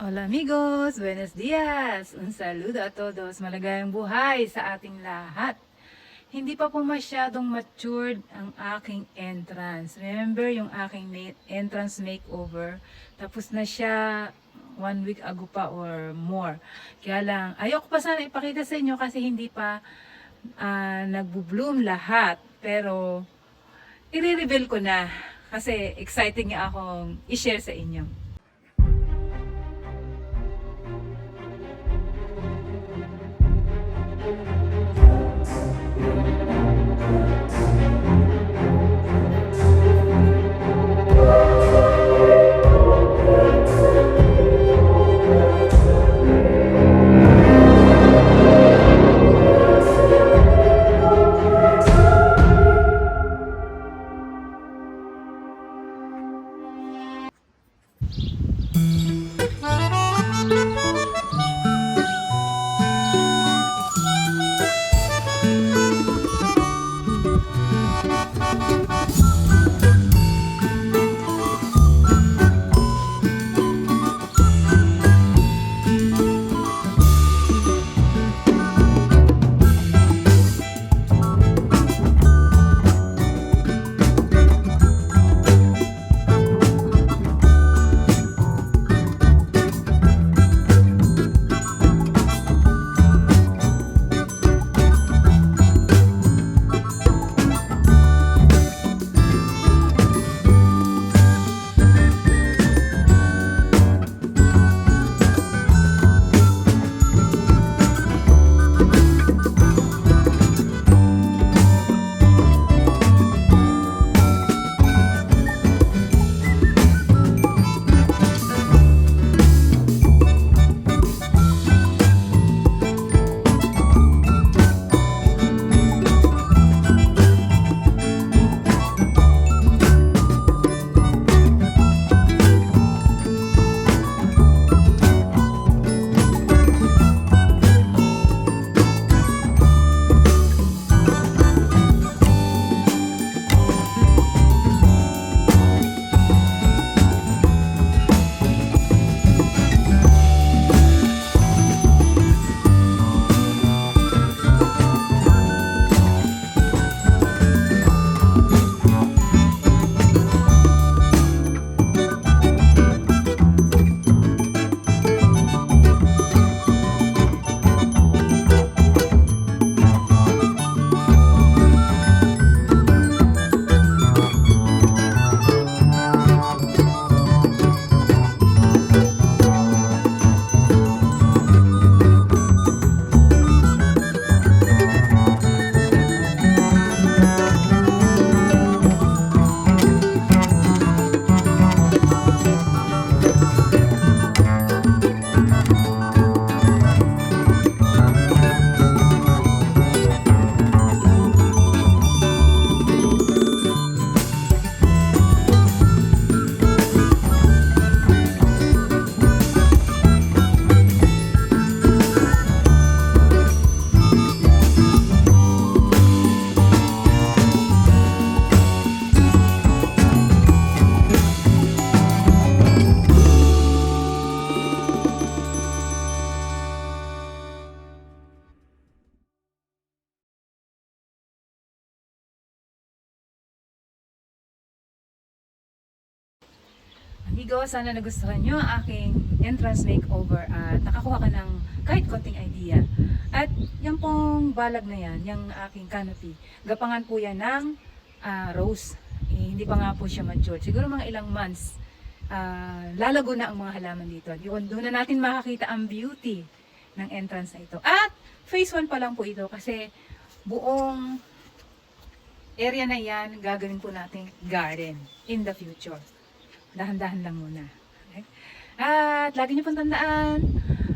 Hola amigos, buenos dias! Un saludo a todos, malagayang buhay sa ating lahat. Hindi pa po masyadong matured ang aking entrance. Remember yung aking entrance makeover? Tapos na siya 1 week ago pa or more. Kaya lang, ayoko pa sana ipakita sa inyo kasi hindi pa nagbo-bloom lahat. Pero, i-reveal ko na kasi exciting nga akong i-share sa inyo. Amigo, sana nagustuhan nyo ang aking entrance makeover at nakakuha ka ng kahit konting idea. At yung pong balag na yan, yung aking canopy, gapangan po yan ng rose. Hindi pa nga po siya mature. Siguro mga ilang months, lalago na ang mga halaman dito. Doon na natin makakita ang beauty ng entrance na ito. At phase 1 pa lang po ito kasi buong area na yan, gagawin po nating garden in the future. Dahan-dahan lang muna. Okay? At lagi niyo pong tandaan,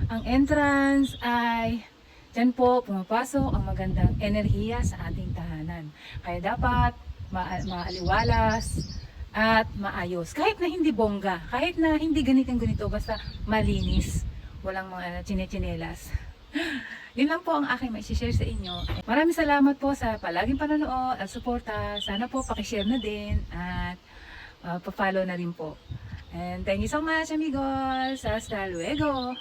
ang entrance ay dyan po pumapasok ang magandang enerhiya sa ating tahanan. Kaya dapat maaliwalas at maayos. Kahit na hindi bongga, kahit na hindi ganito, basta malinis. Walang mga chinechinelas. Yun lang po ang aking mai-share sa inyo. Maraming salamat po sa palaging panonood at suporta. Sana po pakishare na din at pa-follow na rin po. And thank you so much, amigos. Hasta luego.